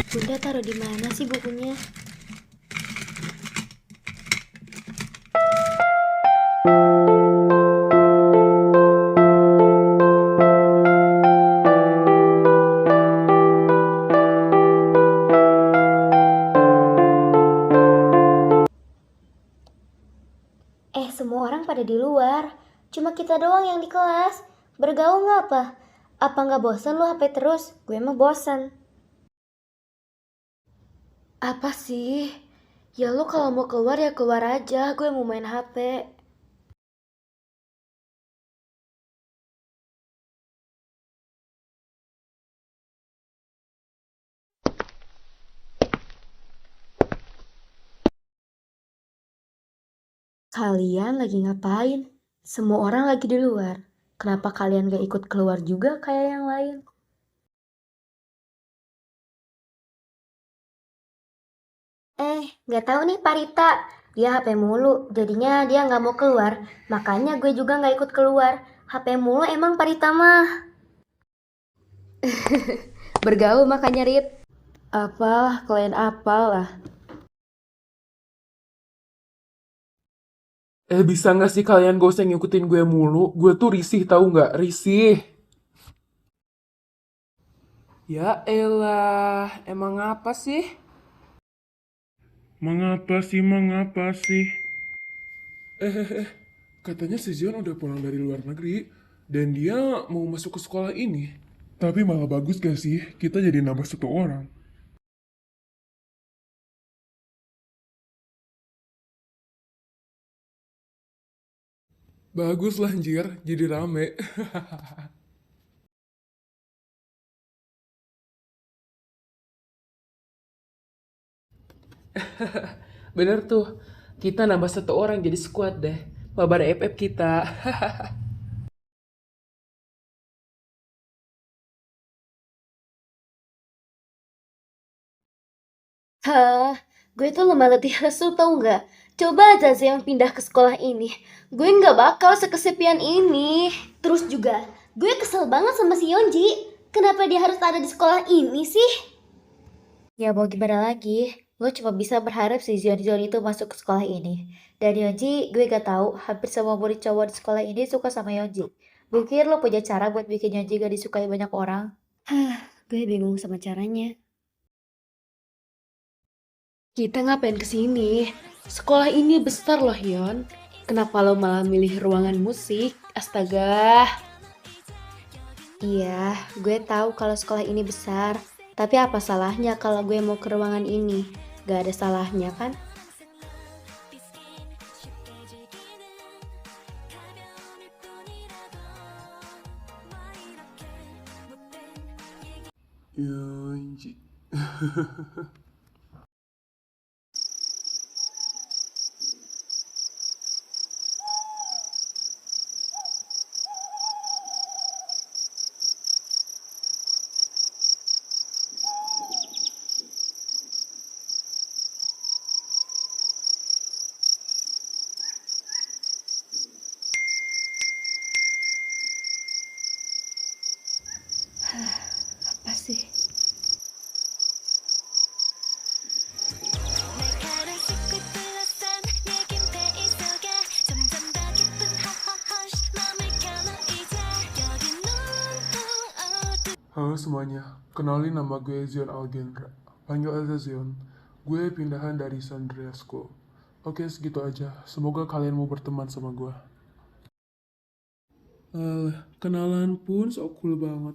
Bunda taruh di mana sih bukunya? Semua orang pada di luar. Cuma kita doang yang di kelas. Bergaul ngapa? Apa nggak bosan lu HP terus? Gue mah bosan. Apa sih? Ya lu kalau mau keluar ya keluar aja. Gue mau main HP. Kalian lagi ngapain? Semua orang lagi di luar. Kenapa kalian gak ikut keluar juga kayak yang lain? Gak tahu nih Parita. Dia HP mulu, jadinya dia gak mau keluar. Makanya gue juga gak ikut keluar. HP mulu emang Parita mah. Bergaul makanya Rit. Apalah, kalian apalah. Bisa nggak sih kalian gak usah ngikutin gue mulu? Gue tuh risih tahu nggak? Risih. Ya elah, emang apa sih? Mengapa sih? Katanya si Zion udah pulang dari luar negeri dan dia mau masuk ke sekolah ini. Tapi malah bagus gak sih? Kita jadi nambah satu orang. Bagus lah anjir, jadi rame. Bener tuh, kita nambah satu orang jadi squad deh. Mabar FF kita. Hah, gue tuh lemah letih lesu tau nggak? Coba aja yang pindah ke sekolah ini. Gue nggak bakal sekesepian ini. Terus juga, gue kesel banget sama si Yonji. Kenapa dia harus ada di sekolah ini sih? Ya mau gimana lagi? Lo cuma bisa berharap si Zion itu masuk ke sekolah ini. Dan Yonji, gue gak tahu hampir semua murid cowok di sekolah ini suka sama Yonji. Mungkin lo punya cara buat bikin Yonji gak disukai banyak orang. Gue bingung sama caranya. Kita ngapain kesini? Sekolah ini besar loh, Yon. Kenapa lo malah milih ruangan musik? Astaga. Iya, gue tahu kalau sekolah ini besar. Tapi apa salahnya kalau gue mau ke ruangan ini? Gak ada salahnya kan? Yonji. Apa sih? Halo semuanya, kenalin nama gue Zion Algendra. Panggil aja Zion. Gue pindahan dari Sandria School. Oke, segitu aja. Semoga kalian mau berteman sama gue. Kenalan pun so cool banget.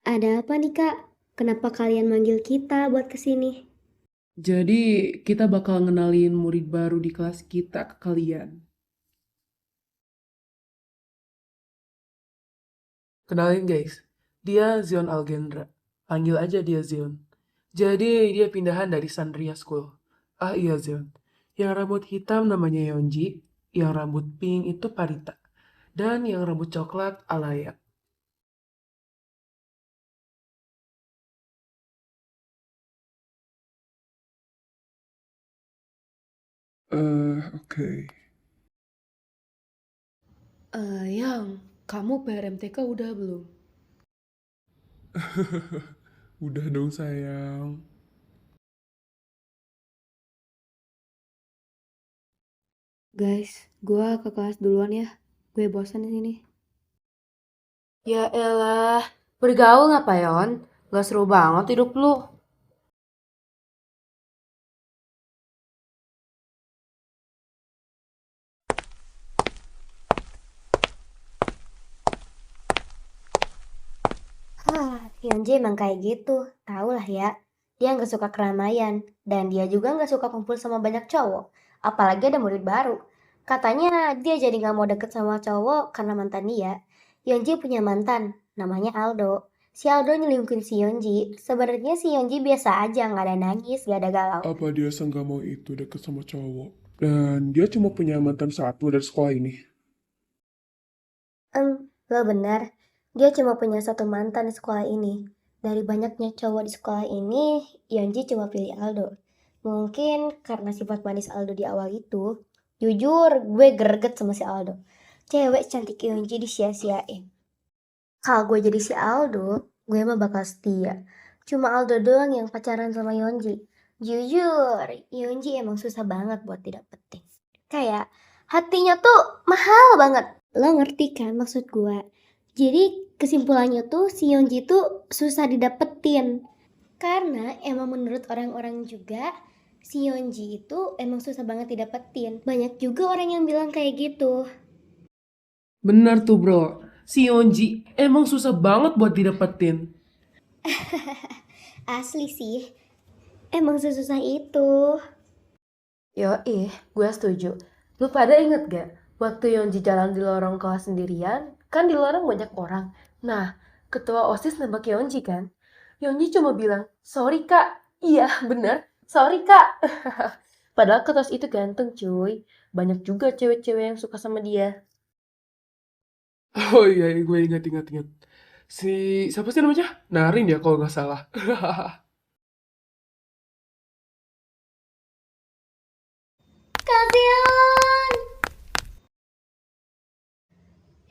Ada apa nih kak? Kenapa kalian manggil kita buat kesini? Jadi, kita bakal ngenalin murid baru di kelas kita ke kalian. Kenalin guys, dia Zion Algendra. Panggil aja dia Zion. Jadi dia pindahan dari Sandria School. Ah iya Zion. Yang rambut hitam namanya Yeonji, yang rambut pink itu Parita, dan yang rambut coklat Alaya. Oke. Yang, kamu PRMTK udah belum? Udah dong sayang. Guys, gua ke kelas duluan ya. Gue bosan di sini. Ya elah, bergaul ngapain? Gak seru banget hidup lu. Hyunji emang kayak gitu, tau lah ya. Dia nggak suka keramaian, dan dia juga nggak suka kumpul sama banyak cowok. Apalagi ada murid baru. Katanya dia jadi nggak mau deket sama cowok karena mantan dia. Hyunji punya mantan, namanya Aldo. Si Aldo nyelingkuhin si Hyunji. Sebenarnya si Hyunji biasa aja, nggak ada nangis, nggak ada galau. Apa dia seenggak mau itu deket sama cowok? Dan dia cuma punya mantan satu dari sekolah ini. Lo benar. Dia cuma punya satu mantan di sekolah ini. Dari banyaknya cowok di sekolah ini, Yonji cuma pilih Aldo. Mungkin karena sifat manis Aldo di awal itu. Jujur, gue greget sama si Aldo. Cewek cantik Yonji disia-siain. Kalau gue jadi si Aldo, gue mah bakal setia. Cuma Aldo doang yang pacaran sama Yonji. Jujur, Yonji emang susah banget buat didapetin. Kayak hatinya tuh mahal banget. Lo ngerti kan maksud gue? Jadi kesimpulannya tuh si Yonji tuh susah didapetin. Karena emang menurut orang-orang juga si Yonji itu emang susah banget didapetin. Banyak juga orang yang bilang kayak gitu. Benar tuh bro, si Yonji emang susah banget buat didapetin. Asli sih, emang sesusah itu. Gue setuju. Lu pada inget gak? Waktu Yonji jalan di lorong kelas sendirian, kan di lorong banyak orang. Nah, ketua OSIS nembak Yonji kan? Yonji cuma bilang, sorry kak. Iya, bener. Sorry kak. Padahal ketua itu ganteng cuy. Banyak juga cewek-cewek yang suka sama dia. Oh iya, gue ingat. Si, siapa sih namanya? Narin ya kalau nggak salah. Kasian.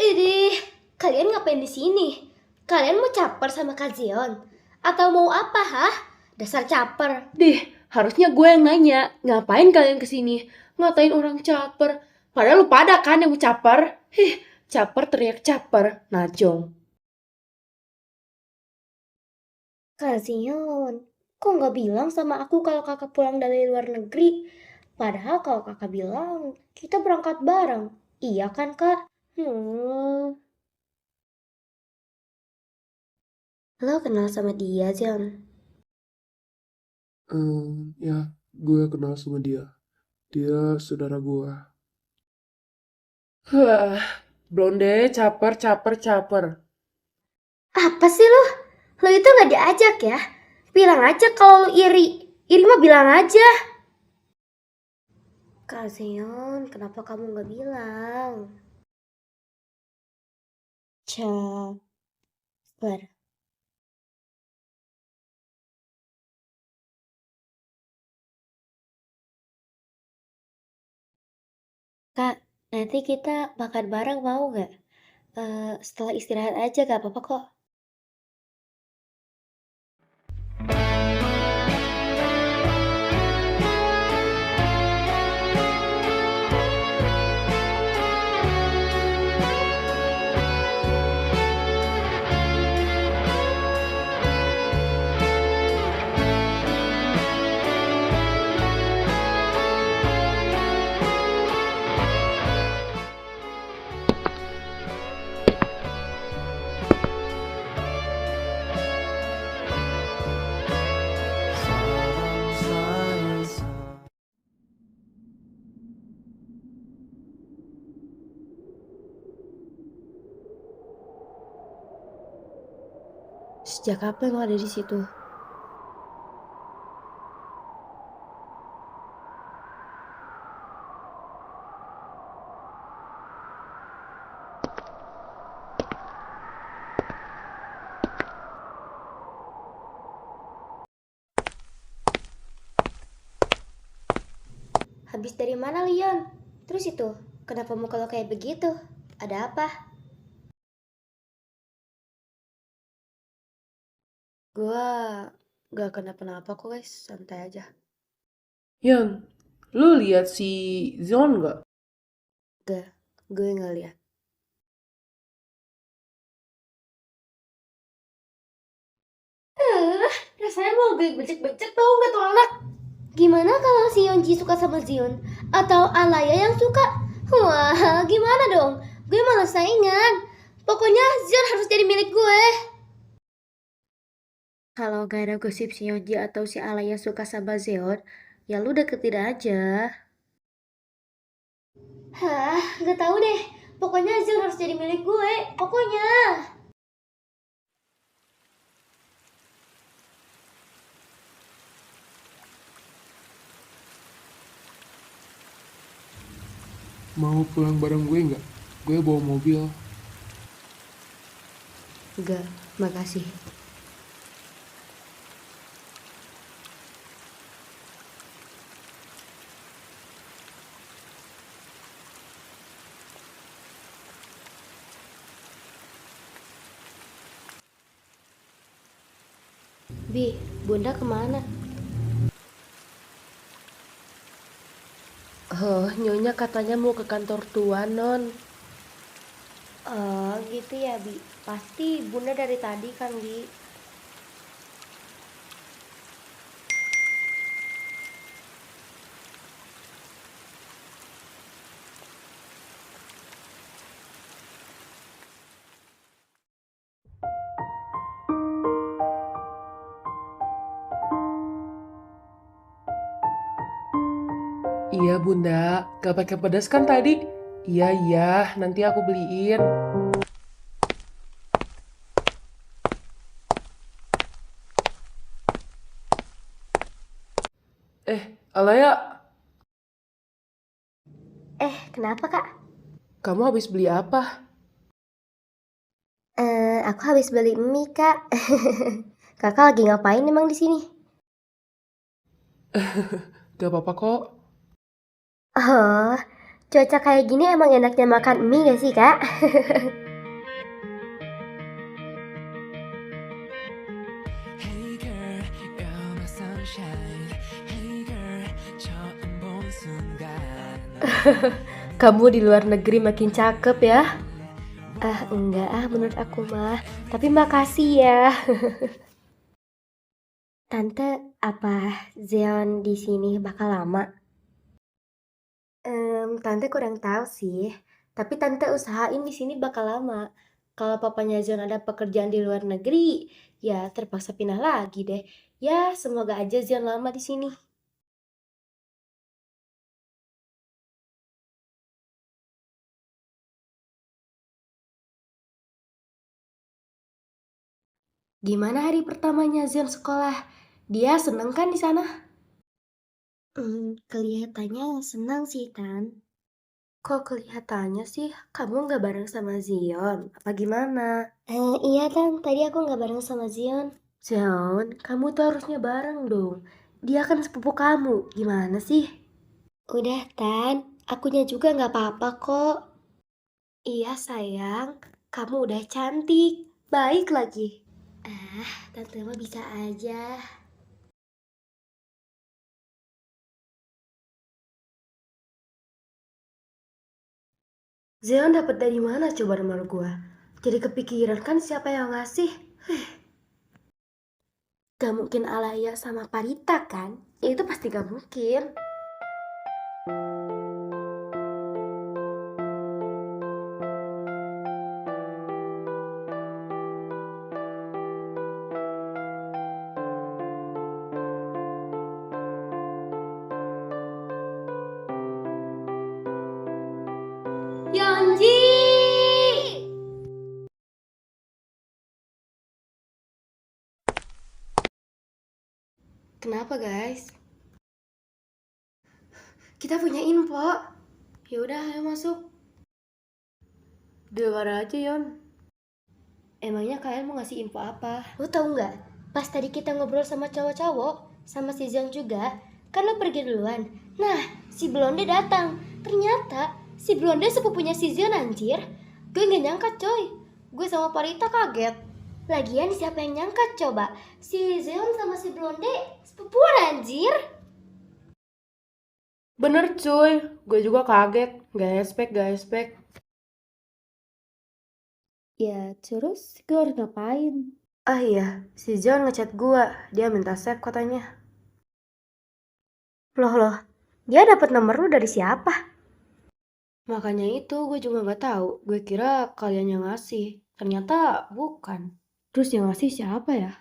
Idih, kalian ngapain di sini? Kalian mau caper sama Kazion? Atau mau apa, hah? Dasar caper. Dih, harusnya gue yang nanya. Ngapain kalian kesini? Ngatain orang caper. Padahal lu pada kan yang mau caper. Caper teriak caper. Najong. Kazion, kok nggak bilang sama aku kalau kakak pulang dari luar negeri? Padahal kalau kakak bilang, kita berangkat bareng. Iya kan, Kak? Lo kenal sama dia, Zion? Ya, gue kenal sama dia. Dia saudara gue. Wah, blonde caper. Apa sih lo? Lo itu nggak diajak ya? Bilang aja kalau lo iri. Iri mah bilang aja. Kak Zion, kenapa kamu nggak bilang? Caper. Kak, nanti kita makan bareng mau nggak? Setelah istirahat aja gak apa-apa kok. Sejak kapan lo ada di situ? Habis dari mana, Leon? Terus itu, kenapa muka lo kayak begitu? Ada apa? Gua gak kenapa-napa kok guys, santai aja. Yon, lu lihat si Zion nggak? Gak, gue gak lihat. Rasanya mau gue becek-becek tau gak tuh anak? Gimana kalau si Yonji suka sama Zion? Atau Alaya yang suka? Wah, gimana dong? Gue malah saingan. Pokoknya Zion harus jadi milik gue. Kalau gak ada gosip si Yonji atau si Alaya suka sama Zeon, ya lu deketin aja. Hah, gak tahu deh. Pokoknya Zion harus jadi milik gue. Pokoknya. Mau pulang bareng gue nggak? Gue bawa mobil. Enggak, makasih. Bi, Bunda kemana? Oh, Nyonya katanya mau ke kantor tua, Non. Oh, gitu ya, Bi. Pasti Bunda dari tadi kan, Bi. Iya bunda, gak pakai pedas kan tadi? Iya iya, nanti aku beliin. Alaya, Kenapa, Kak? kamu habis beli apa? Aku habis beli mie, Kak. Kakak lagi ngapain emang di sini? Gak apa-apa kok. Oh, cuaca kayak gini emang enaknya makan mie gak sih, Kak? Hey girl, you're my sunshine. Hey girl, 처음 본 순간. Kamu di luar negeri makin cakep ya. Enggak menurut aku mah. Tapi makasih ya. Tante, apa Zeon di sini bakal lama? Tante kurang tahu sih. Tapi tante usahain di sini bakal lama. Kalau papanya Zeon ada pekerjaan di luar negeri, ya terpaksa pindah lagi deh. Ya, semoga aja Zeon lama di sini. Gimana hari pertamanya Zeon sekolah? Dia seneng kan di sana? Kelihatannya senang sih, Tan. Kok kelihatannya sih kamu nggak bareng sama Zion? Apa gimana? Iya, Tan. Tadi aku nggak bareng sama Zion. Zeon, kamu tuh harusnya bareng dong. Dia kan sepupu kamu. Gimana sih? Udah, Tan. Akunya juga nggak apa-apa kok. Iya, sayang. Kamu udah cantik. Baik lagi. Tante mah bisa aja. Zeon dapat dari mana coba nomor gua? Jadi kepikiran kan siapa yang ngasih? Gak mungkin Alaya sama Parita kan? Itu pasti gak mungkin. Yonji! Kenapa guys? Kita punya info. Yaudah, ayo masuk. Di luar aja, Yon. Emangnya kalian mau ngasih info apa? Lu tahu nggak? Pas tadi kita ngobrol sama cowok-cowok, sama si Zhang juga, Kan lo pergi duluan. Nah, si Blonde datang. Ternyata si Blonde sepupunya si Zion anjir. Gue gak nyangka coy. Gue sama Parita kaget. Lagian siapa yang nyangka coba? Si Zion sama si Blonde sepupuan anjir. Bener cuy, gue juga kaget. Gak expect. Ya, terus gue harus ngapain? Ah iya, si John ngechat gue. Dia minta save katanya. Loh, dia dapat nomor lu dari siapa? Makanya itu gue juga gak tahu. Gue kira kalian yang ngasih. Ternyata bukan. Terus yang ngasih siapa ya?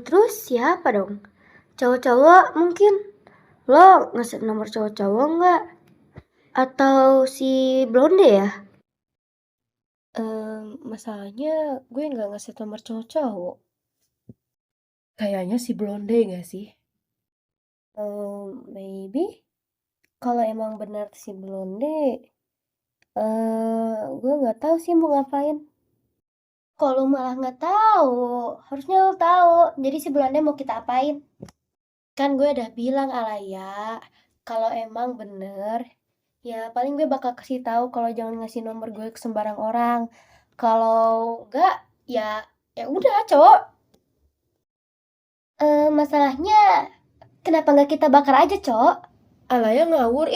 Terus siapa dong? Cowok-cowok mungkin? Lo ngasih nomor cowok-cowok nggak? Atau si Blonde ya? Masalahnya gue gak ngasih nomor cowok-cowok. Kayaknya si Blonde gak sih? Maybe. Kalau emang benar si Blonde, gue nggak tahu sih mau ngapain. Kalau malah nggak tahu, harusnya lo tahu. Jadi si Blonde mau kita apain? Kan gue udah bilang Alaya, kalau emang bener, ya paling gue bakal kasih tahu kalau jangan ngasih nomor gue ke sembarang orang. Kalau enggak, ya udah, Cok. Masalahnya kenapa nggak kita bakar aja, Cok? Alaya ngawur,